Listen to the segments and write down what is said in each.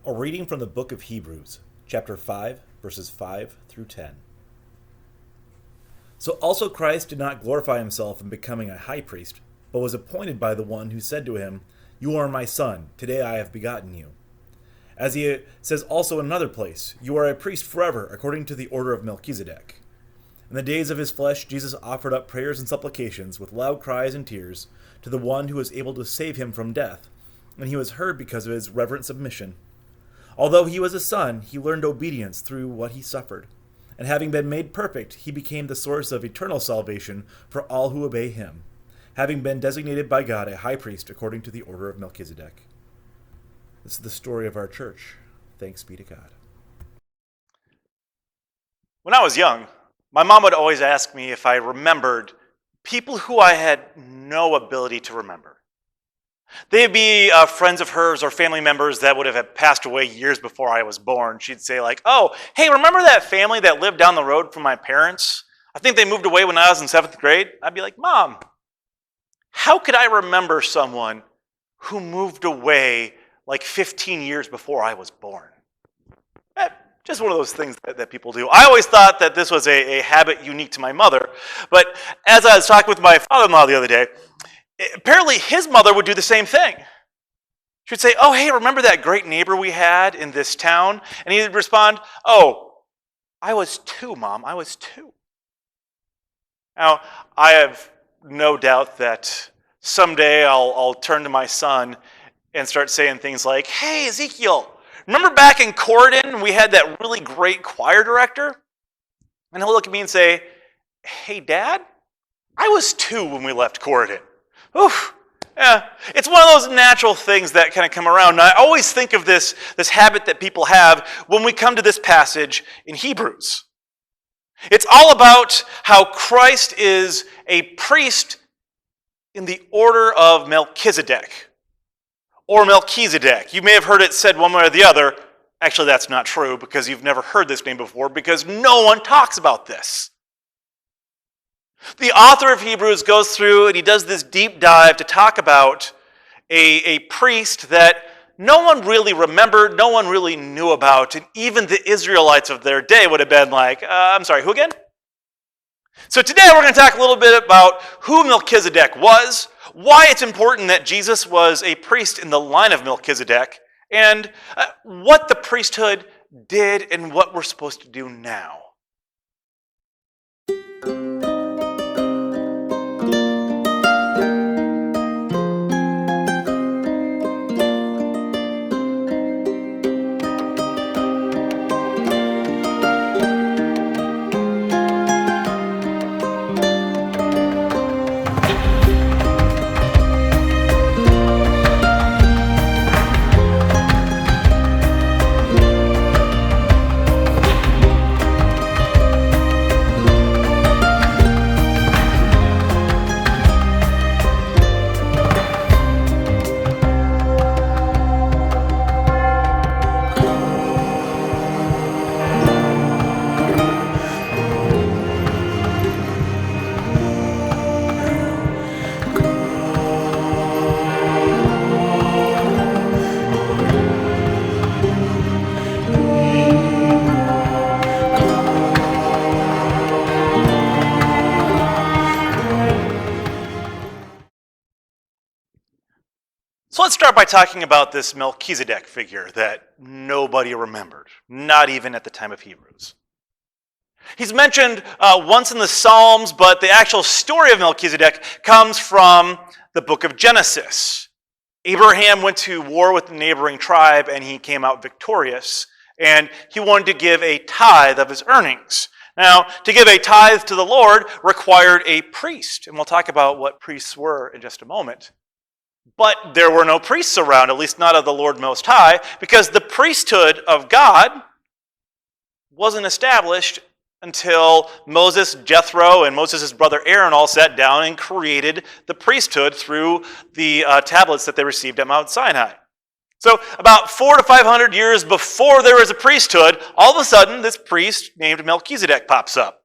A reading from the book of Hebrews, chapter 5, verses 5 through 10. So also Christ did not glorify himself in becoming a high priest, but was appointed by the one who said to him, "You are my son, today I have begotten you." As he says also in another place, "You are a priest forever, according to the order of Melchizedek." In the days of his flesh, Jesus offered up prayers and supplications with loud cries and tears to the one who was able to save him from death, and he was heard because of his reverent submission. Although he was a son, he learned obedience through what he suffered. And having been made perfect, he became the source of eternal salvation for all who obey him, having been designated by God a high priest according to the order of Melchizedek. This is the story of our church. Thanks be to God. When I was young, my mom would always ask me if I remembered people who I had no ability to remember. They'd be friends of hers or family members that would have passed away years before I was born. She'd say like, "Oh, hey, remember that family that lived down the road from my parents? I think they moved away when I was in 7th grade." I'd be like, "Mom, how could I remember someone who moved away like 15 years before I was born?" Just one of those things that people do. I always thought that this was a habit unique to my mother, but as I was talking with my father-in-law the other day, apparently his mother would do the same thing. She would say, "Oh, hey, remember that great neighbor we had in this town?" And he'd respond, "Oh, I was 2, Mom, I was 2. Now, I have no doubt that someday I'll turn to my son and start saying things like, "Hey, Ezekiel, remember back in Corydon we had that really great choir director?" And he'll look at me and say, "Hey, Dad, I was 2 when we left Corydon." Oof. Yeah, it's one of those natural things that kind of come around. And I always think of this habit that people have when we come to this passage in Hebrews. It's all about how Christ is a priest in the order of Melchizedek, or Melchizedek. You may have heard it said one way or the other. Actually, that's not true because you've never heard this name before because no one talks about this. The author of Hebrews goes through and he does this deep dive to talk about a priest that no one really remembered, no one really knew about, and even the Israelites of their day would have been like, I'm sorry, who again? So today we're going to talk a little bit about who Melchizedek was, why it's important that Jesus was a priest in the line of Melchizedek, and what the priesthood did and what we're supposed to do now. So let's start by talking about this Melchizedek figure that nobody remembered, not even at the time of Hebrews. He's mentioned once in the Psalms, but the actual story of Melchizedek comes from the book of Genesis. Abraham went to war with the neighboring tribe and he came out victorious, and he wanted to give a tithe of his earnings. Now, to give a tithe to the Lord required a priest, and we'll talk about what priests were in just a moment. But there were no priests around, at least not of the Lord Most High, because the priesthood of God wasn't established until Moses, Jethro, and Moses' brother Aaron all sat down and created the priesthood through the tablets that they received at Mount Sinai. So about 400 to 500 years before there was a priesthood, all of a sudden this priest named Melchizedek pops up.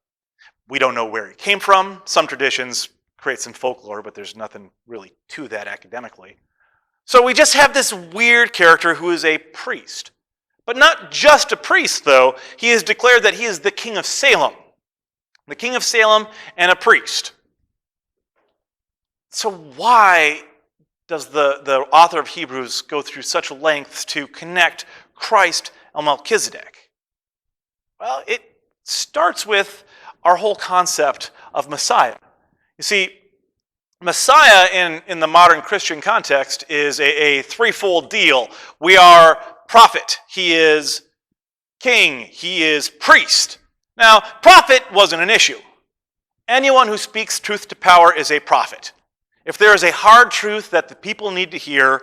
We don't know where he came from. Some traditions create some folklore, but there's nothing really to that academically. So we just have this weird character who is a priest. But not just a priest, though. He has declared that he is the king of Salem. The king of Salem and a priest. So why does the author of Hebrews go through such lengths to connect Christ and Melchizedek? Well, it starts with our whole concept of Messiah. You see, Messiah in the modern Christian context is a threefold deal. We are prophet, he is king, he is priest. Now, prophet wasn't an issue. Anyone who speaks truth to power is a prophet. If there is a hard truth that the people need to hear,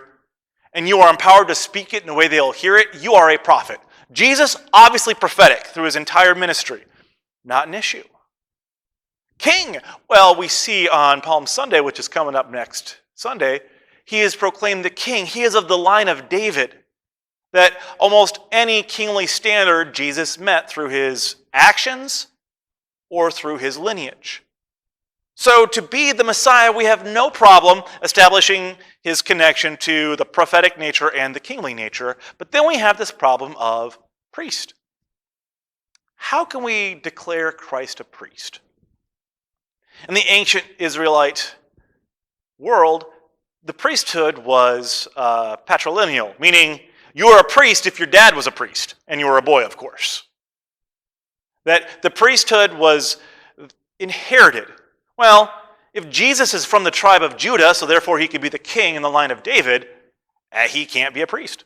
and you are empowered to speak it in a way they'll hear it, you are a prophet. Jesus, obviously prophetic through his entire ministry. Not an issue. King, well, we see on Palm Sunday, which is coming up next Sunday, he is proclaimed the king. He is of the line of David. That almost any kingly standard Jesus met through his actions or through his lineage. So to be the Messiah, we have no problem establishing his connection to the prophetic nature and the kingly nature. But then we have this problem of priest. How can we declare Christ a priest? In the ancient Israelite world, the priesthood was patrilineal, meaning you were a priest if your dad was a priest, and you were a boy, of course. That the priesthood was inherited. Well, if Jesus is from the tribe of Judah, so therefore he could be the king in the line of David, he can't be a priest.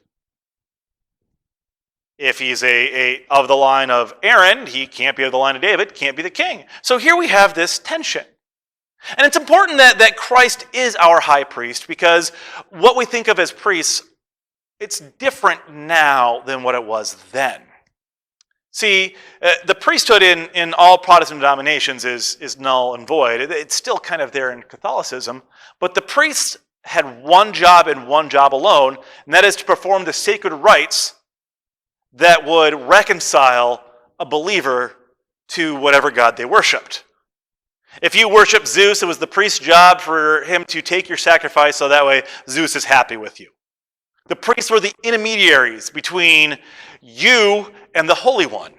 If he's of the line of Aaron, he can't be of the line of David, can't be the king. So here we have this tension. And it's important that Christ is our high priest, because what we think of as priests, it's different now than what it was then. See, the priesthood in all Protestant denominations is null and void. It's still kind of there in Catholicism, but the priests had one job and one job alone, and that is to perform the sacred rites that would reconcile a believer to whatever god they worshipped. If you worship Zeus, it was the priest's job for him to take your sacrifice so that way Zeus is happy with you. The priests were the intermediaries between you and the Holy One.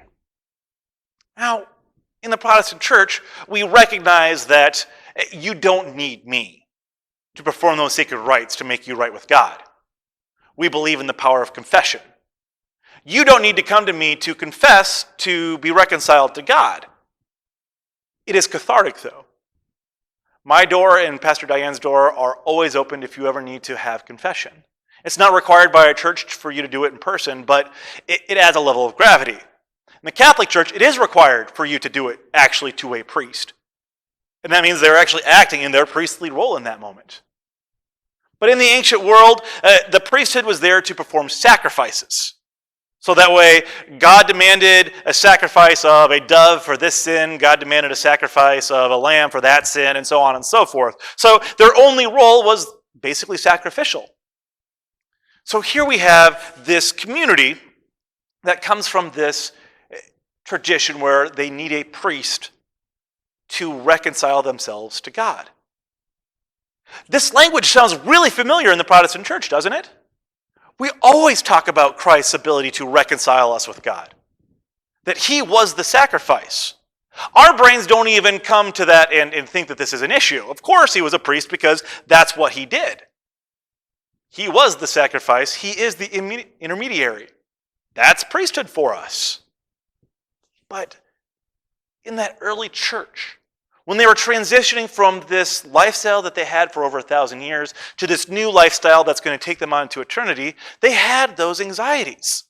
Now, in the Protestant church, we recognize that you don't need me to perform those sacred rites to make you right with God. We believe in the power of confession. You don't need to come to me to confess to be reconciled to God. It is cathartic, though. My door and Pastor Diane's door are always open if you ever need to have confession. It's not required by a church for you to do it in person, but it adds a level of gravity. In the Catholic Church, it is required for you to do it actually to a priest. And that means they're actually acting in their priestly role in that moment. But in the ancient world, the priesthood was there to perform sacrifices. So that way, God demanded a sacrifice of a dove for this sin, God demanded a sacrifice of a lamb for that sin, and so on and so forth. So their only role was basically sacrificial. So here we have this community that comes from this tradition where they need a priest to reconcile themselves to God. This language sounds really familiar in the Protestant church, doesn't it? We always talk about Christ's ability to reconcile us with God, that he was the sacrifice. Our brains don't even come to that and think that this is an issue. Of course he was a priest because that's what he did. He was the sacrifice. He is the intermediary. That's priesthood for us. But in that early church, when they were transitioning from this lifestyle that they had for over 1,000 years to this new lifestyle that's going to take them on to eternity, they had those anxieties.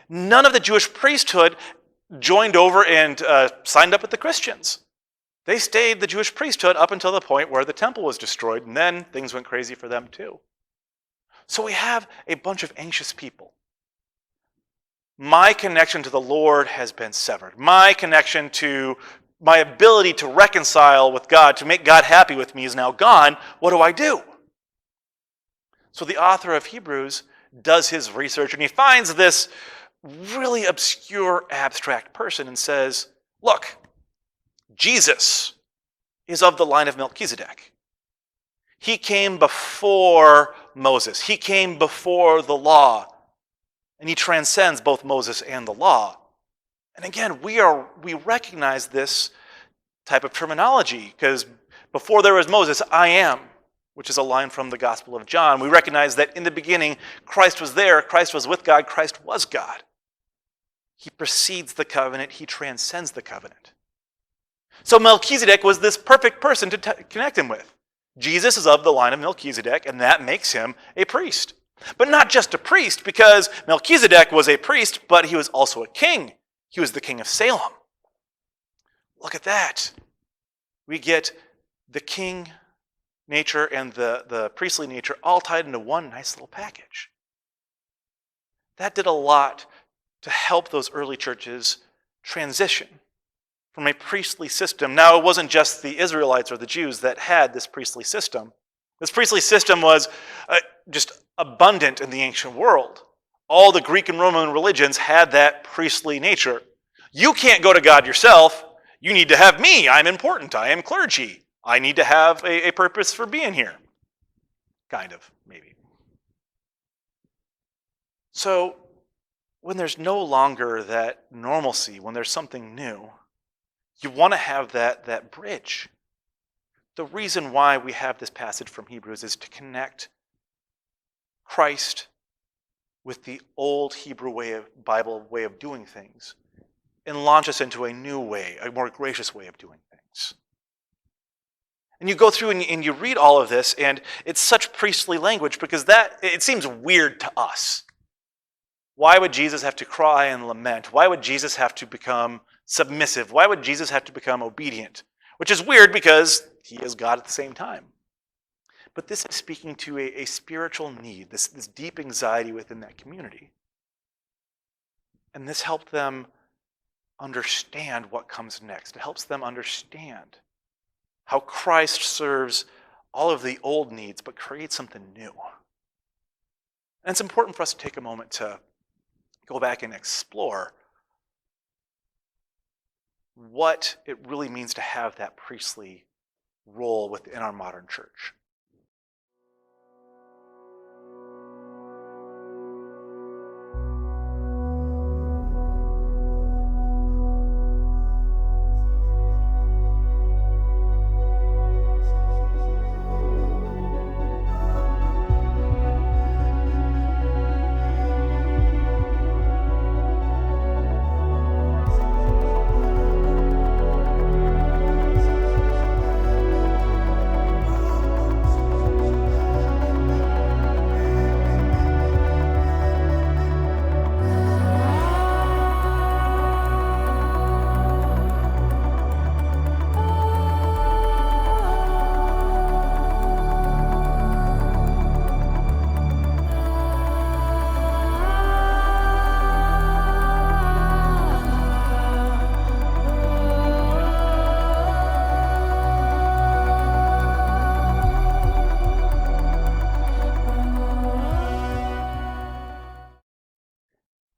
None of the Jewish priesthood joined over and signed up with the Christians. They stayed the Jewish priesthood up until the point where the temple was destroyed, and then things went crazy for them too. So we have a bunch of anxious people. My connection to the Lord has been severed. My connection to my ability to reconcile with God, to make God happy with me, is now gone. What do I do? So the author of Hebrews does his research, and he finds this really obscure, abstract person and says, look, Jesus is of the line of Melchizedek. He came before Moses. He came before the law. and he transcends both Moses and the law. And again, we recognize this type of terminology because before there was Moses, I am, which is a line from the Gospel of John. We recognize that in the beginning, Christ was there, Christ was with God, Christ was God. He precedes the covenant, he transcends the covenant. So Melchizedek was this perfect person to connect him with. Jesus is of the line of Melchizedek, and that makes him a priest. But not just a priest, because Melchizedek was a priest, but he was also a king. He was the king of Salem. Look at that. We get the king nature and the priestly nature all tied into one nice little package. That did a lot to help those early churches transition from a priestly system. Now, it wasn't just the Israelites or the Jews that had this priestly system. This priestly system was just abundant in the ancient world. All the Greek and Roman religions had that priestly nature. You can't go to God yourself. You need to have me. I'm important. I am clergy. I need to have a purpose for being here. Kind of, maybe. So, when there's no longer that normalcy, when there's something new, you want to have that bridge. The reason why we have this passage from Hebrews is to connect Christ with the old Hebrew Bible way of doing things and launch us into a new way, a more gracious way of doing things. And you go through and you read all of this, and it's such priestly language because it seems weird to us. Why would Jesus have to cry and lament? Why would Jesus have to become submissive? Why would Jesus have to become obedient? Which is weird because he is God at the same time. But this is speaking to a spiritual need, this deep anxiety within that community. And this helped them understand what comes next. It helps them understand how Christ serves all of the old needs but creates something new. And it's important for us to take a moment to go back and explore what it really means to have that priestly role within our modern church.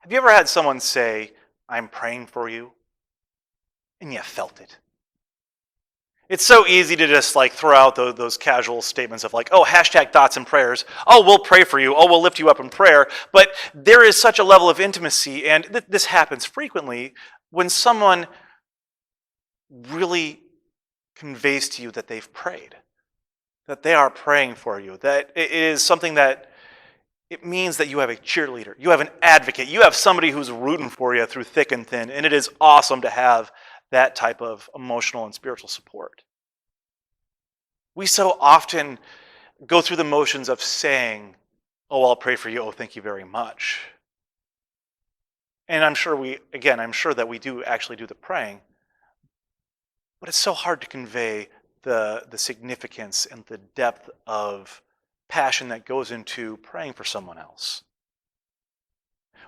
Have you ever had someone say, "I'm praying for you," and you felt it? It's so easy to just throw out those casual statements of oh, hashtag thoughts and prayers. Oh, we'll pray for you. Oh, we'll lift you up in prayer. But there is such a level of intimacy, and this happens frequently, when someone really conveys to you that they've prayed, that they are praying for you, that it is something that it means that you have a cheerleader, you have an advocate, you have somebody who's rooting for you through thick and thin, and it is awesome to have that type of emotional and spiritual support. We so often go through the motions of saying, "Oh, I'll pray for you, oh, thank you very much." And I'm sure that we do actually do the praying, but it's so hard to convey the significance and the depth of passion that goes into praying for someone else.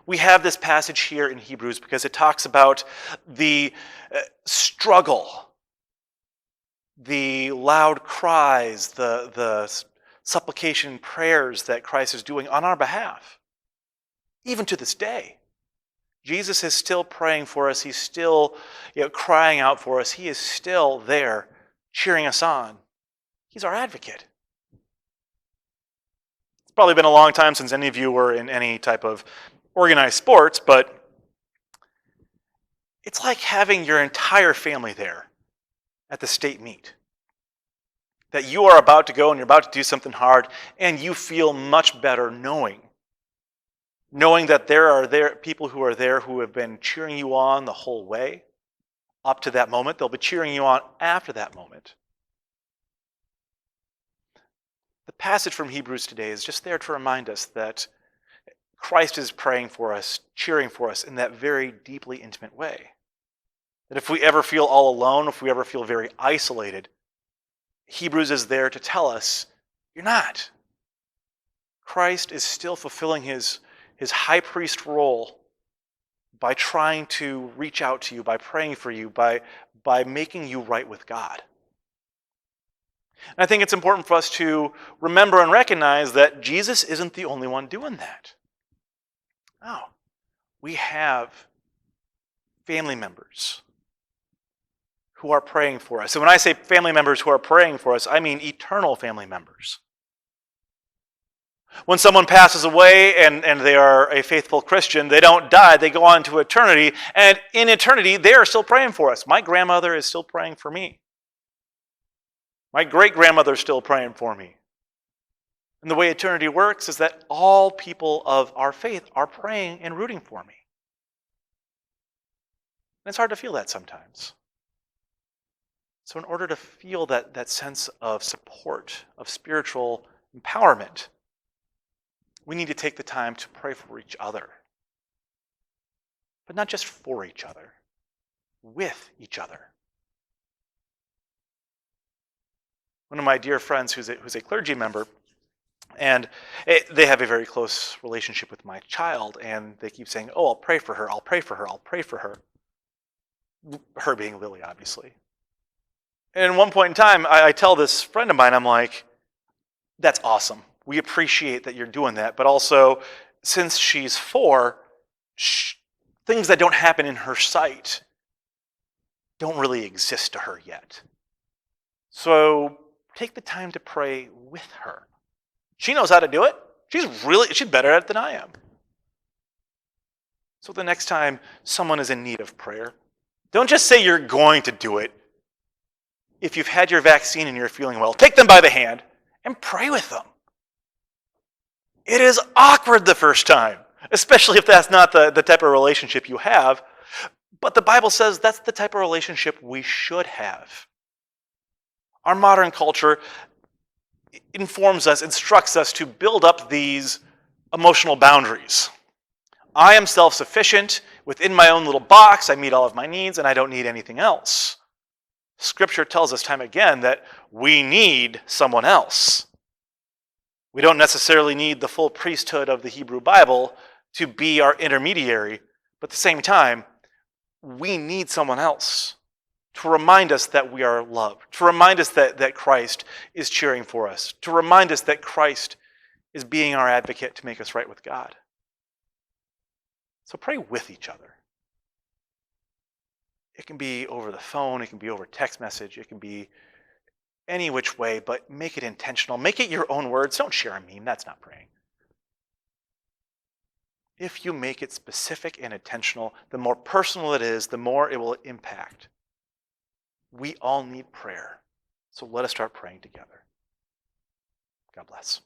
We have this passage here in Hebrews because it talks about the struggle, the loud cries, the supplication prayers that Christ is doing on our behalf. Even to this day, Jesus is still praying for us. He's still crying out for us. He is still there cheering us on. He's our advocate. It's probably been a long time since any of you were in any type of organized sports, but it's like having your entire family there at the state meet. That you are about to go and you're about to do something hard, and you feel much better knowing that there are people who are there who have been cheering you on the whole way up to that moment. They'll be cheering you on after that moment. The passage from Hebrews today is just there to remind us that Christ is praying for us, cheering for us in that very deeply intimate way. That if we ever feel all alone, if we ever feel very isolated, Hebrews is there to tell us, you're not. Christ is still fulfilling his high priest role by trying to reach out to you, by praying for you, by making you right with God. And I think it's important for us to remember and recognize that Jesus isn't the only one doing that. No. We have family members who are praying for us. And when I say family members who are praying for us, I mean eternal family members. When someone passes away and they are a faithful Christian, they don't die, they go on to eternity, and in eternity, they are still praying for us. My grandmother is still praying for me. My great-grandmother is still praying for me. And the way eternity works is that all people of our faith are praying and rooting for me. And it's hard to feel that sometimes. So in order to feel that sense of support, of spiritual empowerment, we need to take the time to pray for each other. But not just for each other, with each other. One of my dear friends who's a clergy member, and they have a very close relationship with my child, and they keep saying, oh, I'll pray for her, I'll pray for her, I'll pray for her. Her being Lily, obviously. And at one point in time, I tell this friend of mine, I'm like, that's awesome. We appreciate that you're doing that. But also, since she's 4, things that don't happen in her sight don't really exist to her yet. So take the time to pray with her. She knows how to do it. She's better at it than I am. So the next time someone is in need of prayer, don't just say you're going to do it. If you've had your vaccine and you're feeling well, take them by the hand and pray with them. It is awkward the first time, especially if that's not the type of relationship you have. But the Bible says that's the type of relationship we should have. Our modern culture informs us, instructs us to build up these emotional boundaries. I am self-sufficient. Within my own little box, I meet all of my needs, and I don't need anything else. Scripture tells us time again that we need someone else. We don't necessarily need the full priesthood of the Hebrew Bible to be our intermediary, but at the same time, we need someone else to remind us that we are loved, to remind us that Christ is cheering for us, to remind us that Christ is being our advocate to make us right with God. So pray with each other. It can be over the phone, it can be over text message, it can be any which way, but make it intentional. Make it your own words. Don't share a meme. That's not praying. If you make it specific and intentional, the more personal it is, the more it will impact. We all need prayer. So let us start praying together. God bless.